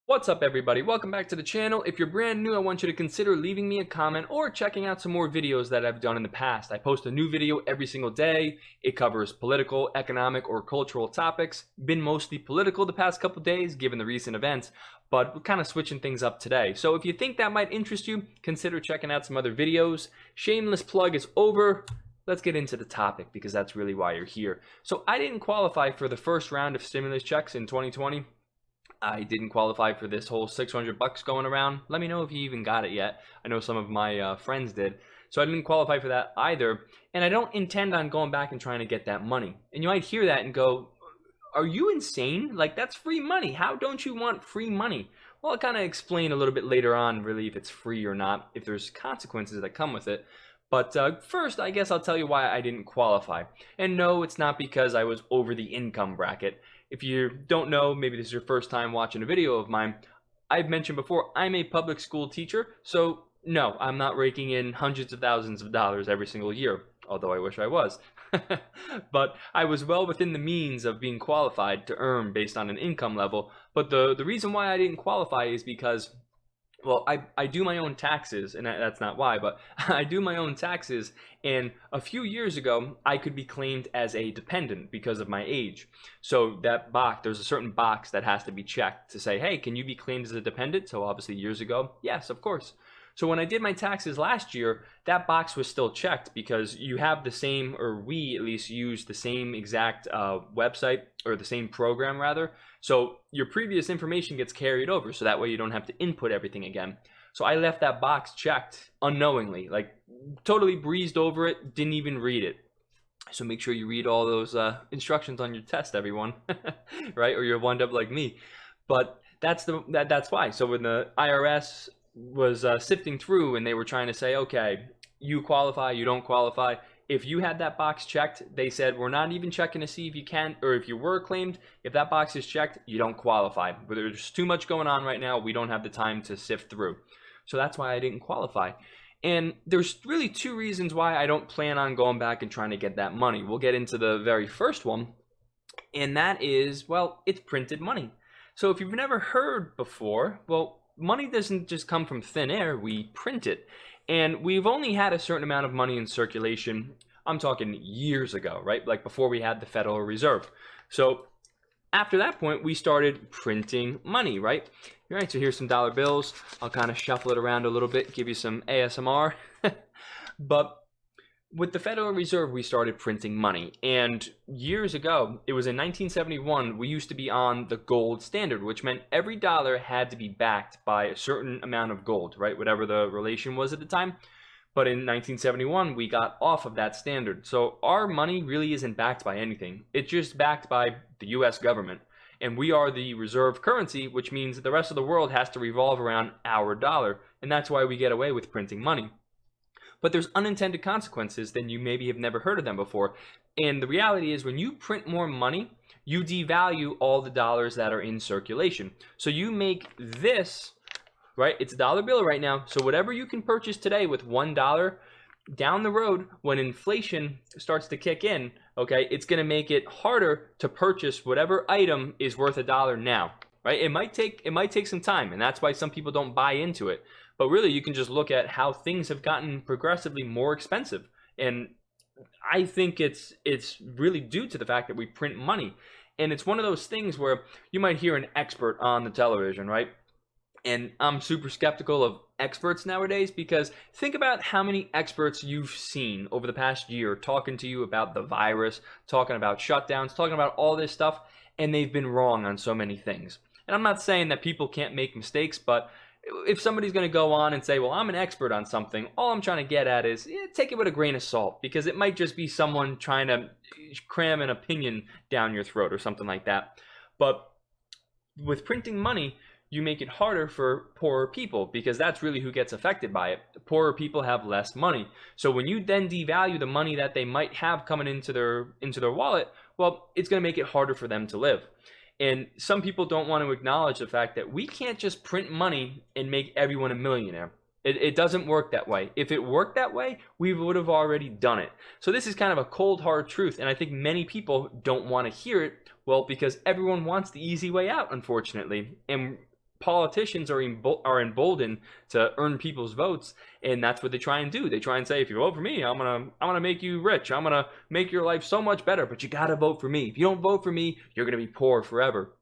What's up, everybody? Welcome back to the channel. If you're brand new, I want you to consider leaving me a comment or checking out some more videos that I've done in the past. I post a new video every single day. It covers political, economic, or cultural topics. Been mostly political the past couple days given the recent events, but we're kind of switching things up today. So if you think that might interest you, consider checking out some other videos. Shameless plug is over. Let's get into the topic because that's really why you're here. So I didn't qualify for the first round of stimulus checks in 2020. I didn't qualify for this whole $600 going around. Let me know if you even got it yet. I know some of my friends did. So I didn't qualify for that either. And I don't intend on going back and trying to get that money. And you might hear that and go, are you insane? Like, that's free money. How don't you want free money? Well, I'll kind of explain a little bit later on, really, if it's free or not, if there's consequences that come with it. But first, I guess I'll tell you why I didn't qualify. And no, it's not because I was over the income bracket. If you don't know, maybe this is your first time watching a video of mine, I've mentioned before, I'm a public school teacher. So no, I'm not raking in hundreds of thousands of dollars every single year, although I wish I was. But I was well within the means of being qualified to earn based on an income level. But the reason why I didn't qualify is because, well, I do my own taxes, and that's not why, but I do my own taxes, and a few years ago, I could be claimed as a dependent because of my age. So that box, there's a certain box that has to be checked to say, hey, can you be claimed as a dependent? So obviously years ago, yes, of course. So when I did my taxes last year, that box was still checked because you have the same, or we at least use the same exact website, or the same program rather. So your previous information gets carried over, so that way you don't have to input everything again. So I left that box checked unknowingly, like totally breezed over it, didn't even read it. So make sure you read all those instructions on your test, everyone, right? Or you'll wind up like me. But that's why. So when the IRS was sifting through and they were trying to say, okay, you qualify, you don't qualify. If you had that box checked, they said, we're not even checking to see if you can, or if you were claimed, if that box is checked, you don't qualify. But there's too much going on right now. We don't have the time to sift through. So that's why I didn't qualify. And there's really two reasons why I don't plan on going back and trying to get that money. We'll get into the very first one. And that is, well, it's printed money. So if you've never heard before, well, money doesn't just come from thin air, we print it. And we've only had a certain amount of money in circulation, I'm talking years ago, right? Like before we had the Federal Reserve. So after that point, we started printing money, right? All right, so here's some dollar bills. I'll kind of shuffle it around a little bit, give you some ASMR. But with the Federal Reserve, we started printing money. And years ago, it was in 1971, we used to be on the gold standard, which meant every dollar had to be backed by a certain amount of gold, right? Whatever the relation was at the time. But in 1971, we got off of that standard. So our money really isn't backed by anything. It's just backed by the US government. And we are the reserve currency, which means the rest of the world has to revolve around our dollar. And that's why we get away with printing money. But there's unintended consequences, then you maybe have never heard of them before. And the reality is when you print more money, you devalue all the dollars that are in circulation. So you make this, right? It's a dollar bill right now. So whatever you can purchase today with $1, down the road, when inflation starts to kick in, okay, it's going to make it harder to purchase whatever item is worth $1 now, right? It might take some time, and that's why some people don't buy into it. But really, you can just look at how things have gotten progressively more expensive. And I think it's really due to the fact that we print money. And it's one of those things where you might hear an expert on the television, right? And I'm super skeptical of experts nowadays because think about how many experts you've seen over the past year talking to you about the virus, talking about shutdowns, talking about all this stuff, and they've been wrong on so many things. And I'm not saying that people can't make mistakes, but if somebody's going to go on and say, well, I'm an expert on something, all I'm trying to get at is take it with a grain of salt, because it might just be someone trying to cram an opinion down your throat or something like that. But with printing money, you make it harder for poorer people, because that's really who gets affected by it. The poorer people have less money. So when you then devalue the money that they might have coming into their wallet, well, it's going to make it harder for them to live. And some people don't want to acknowledge the fact that we can't just print money and make everyone a millionaire. It doesn't work that way. If it worked that way, we would have already done it. So this is kind of a cold, hard truth, and I think many people don't want to hear it, well, because everyone wants the easy way out, unfortunately. And politicians are emboldened to earn people's votes, and that's what they try and do. They try and say, if you vote for me, I'm gonna make you rich. I'm gonna make your life so much better. But you gotta vote for me. If you don't vote for me, you're gonna be poor forever.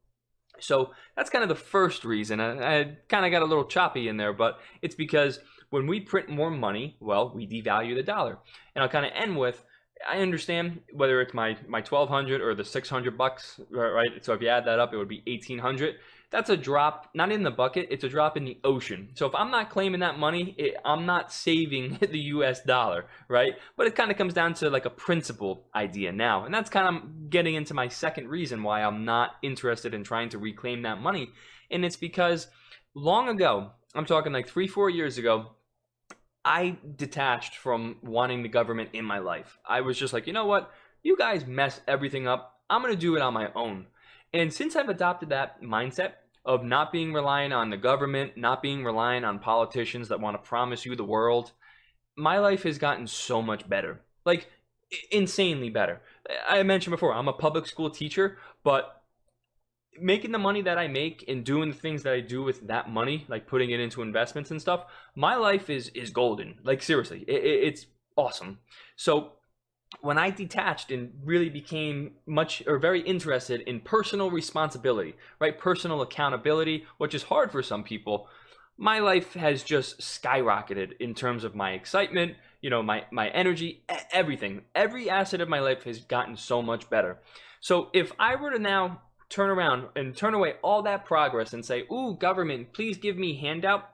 So that's kind of the first reason. I kind of got a little choppy in there, but it's because when we print more money, well, we devalue the dollar. And I'll kind of end with, I understand whether it's my 1,200 or the $600, right? So if you add that up, it would be 1,800. That's a drop, not in the bucket, it's a drop in the ocean. So if I'm not claiming that money, I'm not saving the US dollar, right? But it kind of comes down to like a principle idea now. And that's kind of getting into my second reason why I'm not interested in trying to reclaim that money. And it's because long ago, I'm talking like 3-4 years ago, I detached from wanting the government in my life. I was just like, you know what? You guys mess everything up. I'm going to do it on my own. And since I've adopted that mindset of not being reliant on the government, not being reliant on politicians that want to promise you the world, my life has gotten so much better. Like, insanely better. I mentioned before, I'm a public school teacher, but making the money that I make and doing the things that I do with that money, like putting it into investments and stuff, my life is golden. Like, seriously, it's awesome. So when I detached and really became very interested in personal responsibility, right? Personal accountability, which is hard for some people, my life has just skyrocketed in terms of my excitement, my energy, everything. Every asset of my life has gotten so much better. So if I were to now turn around and turn away all that progress and say, ooh, government, please give me handout,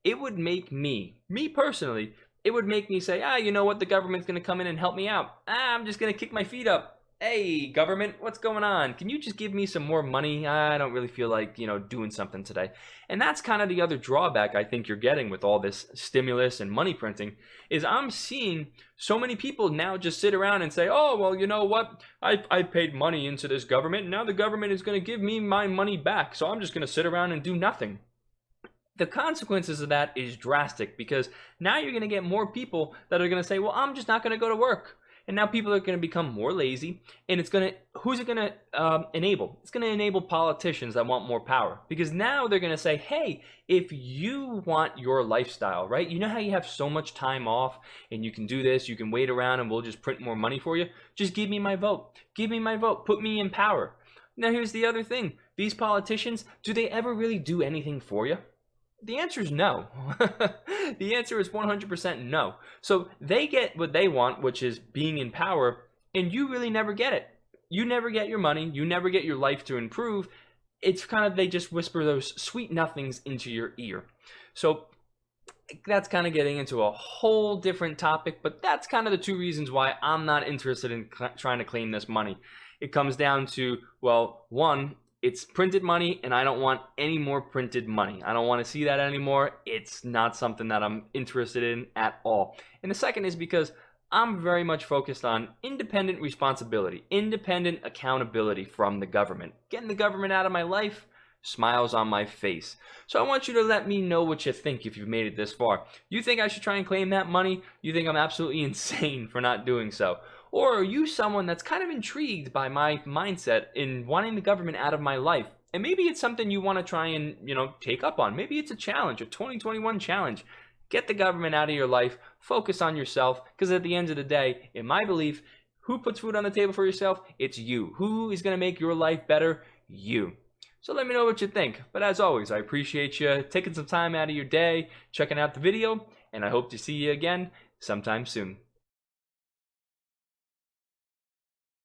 it would make me personally, it would make me say, you know what, the government's going to come in and help me out. I'm just going to kick my feet up. Hey, government, what's going on? Can you just give me some more money? I don't really feel like, doing something today. And that's kind of the other drawback I think you're getting with all this stimulus and money printing, is I'm seeing so many people now just sit around and say, oh, well, you know what? I paid money into this government, and now the government is going to give me my money back, so I'm just going to sit around and do nothing. The consequences of that is drastic, because now you're going to get more people that are going to say, well, I'm just not going to go to work. And now people are going to become more lazy, and who's it going to enable? It's going to enable politicians that want more power, because now they're going to say, hey, if you want your lifestyle, right? You know how you have so much time off and you can do this, you can wait around and we'll just print more money for you? Just give me my vote. Give me my vote. Put me in power. Now, here's the other thing. These politicians, do they ever really do anything for you? The answer is no. The answer is 100% no. So they get what they want, which is being in power, and you really never get it. You never get your money. You never get your life to improve. It's kind of, they just whisper those sweet nothings into your ear. So that's kind of getting into a whole different topic, but that's kind of the two reasons why I'm not interested in trying to claim this money. It comes down to, well, one, it's printed money, and I don't want any more printed money. I don't want to see that anymore. It's not something that I'm interested in at all. And the second is because I'm very much focused on independent responsibility, independent accountability from the government. Getting the government out of my life, smiles on my face. So I want you to let me know what you think if you've made it this far. You think I should try and claim that money? You think I'm absolutely insane for not doing so? Or are you someone that's kind of intrigued by my mindset in wanting the government out of my life? And maybe it's something you want to try and, take up on. Maybe it's a challenge, a 2021 challenge. Get the government out of your life. Focus on yourself. Because at the end of the day, in my belief, who puts food on the table for yourself? It's you. Who is going to make your life better? You. So let me know what you think. But as always, I appreciate you taking some time out of your day, checking out the video, and I hope to see you again sometime soon.